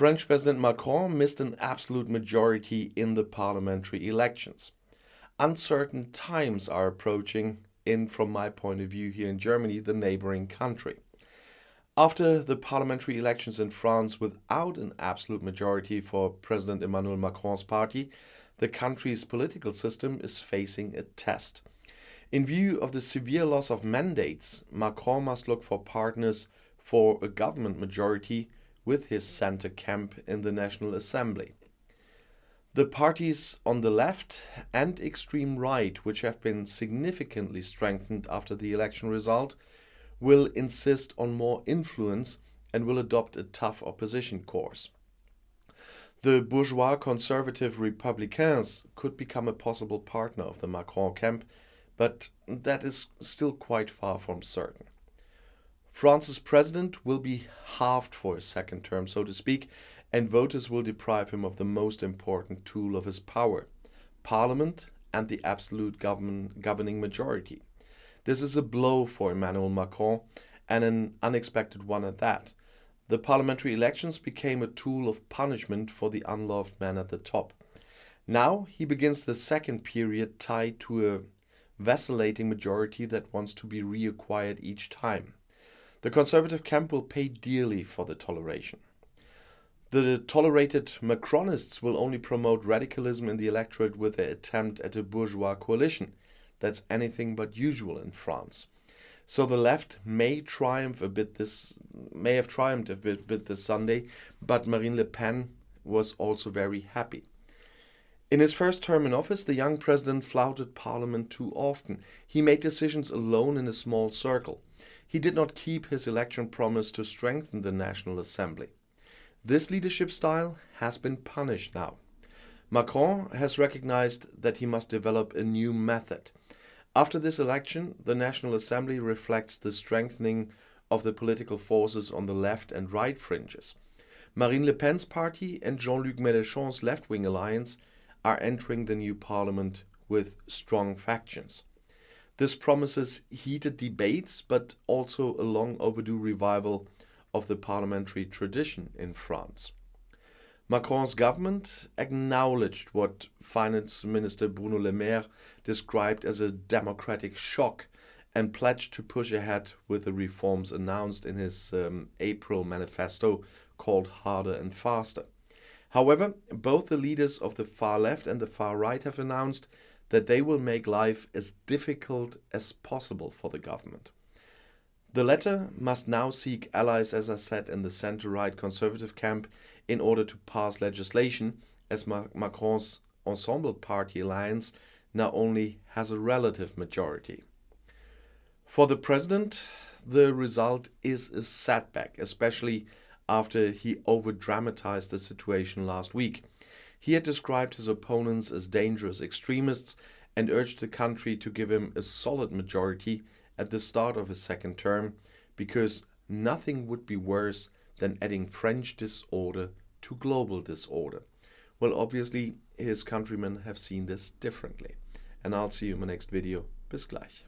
French President Macron missed an absolute majority in the parliamentary elections. Uncertain times are approaching in, from my point of view here in Germany, the neighboring country. After the parliamentary elections in France without an absolute majority for President Emmanuel Macron's party, the country's political system is facing a test. In view of the severe loss of mandates, Macron must look for partners for a government majority with his center camp in the National Assembly. The parties on the left and extreme right, which have been significantly strengthened after the election result, will insist on more influence and will adopt a tough opposition course. The bourgeois conservative Republicans could become a possible partner of the Macron camp, but that is still quite far from certain. France's president will be halved for his second term, so to speak, and voters will deprive him of the most important tool of his power, parliament and the absolute governing majority. This is a blow for Emmanuel Macron, and an unexpected one at that. The parliamentary elections became a tool of punishment for the unloved man at the top. Now he begins the second period tied to a vacillating majority that wants to be reacquired each time. The conservative camp will pay dearly for the toleration. The tolerated Macronists will only promote radicalism in the electorate with their attempt at a bourgeois coalition. That's anything but usual in France. So the left may have triumphed a bit this Sunday, but Marine Le Pen was also very happy. In his first term in office, the young president flouted parliament too often. He made decisions alone in a small circle. He did not keep his election promise to strengthen the National Assembly. This leadership style has been punished now. Macron has recognized that he must develop a new method. After this election, the National Assembly reflects the strengthening of the political forces on the left and right fringes. Marine Le Pen's party and Jean-Luc Mélenchon's left-wing alliance are entering the new parliament with strong factions. This promises heated debates, but also a long overdue revival of the parliamentary tradition in France. Macron's government acknowledged what Finance Minister Bruno Le Maire described as a democratic shock and pledged to push ahead with the reforms announced in his April manifesto called Harder and Faster. However, both the leaders of the far left and the far right have announced that they will make life as difficult as possible for the government. The latter must now seek allies, as I said, in the center-right conservative camp in order to pass legislation, as Macron's Ensemble Party alliance now only has a relative majority. For the president, the result is a setback, especially after he over-dramatized the situation last week. He had described his opponents as dangerous extremists and urged the country to give him a solid majority at the start of his second term, because nothing would be worse than adding French disorder to global disorder. Well, obviously, his countrymen have seen this differently. And I'll see you in my next video. Bis gleich.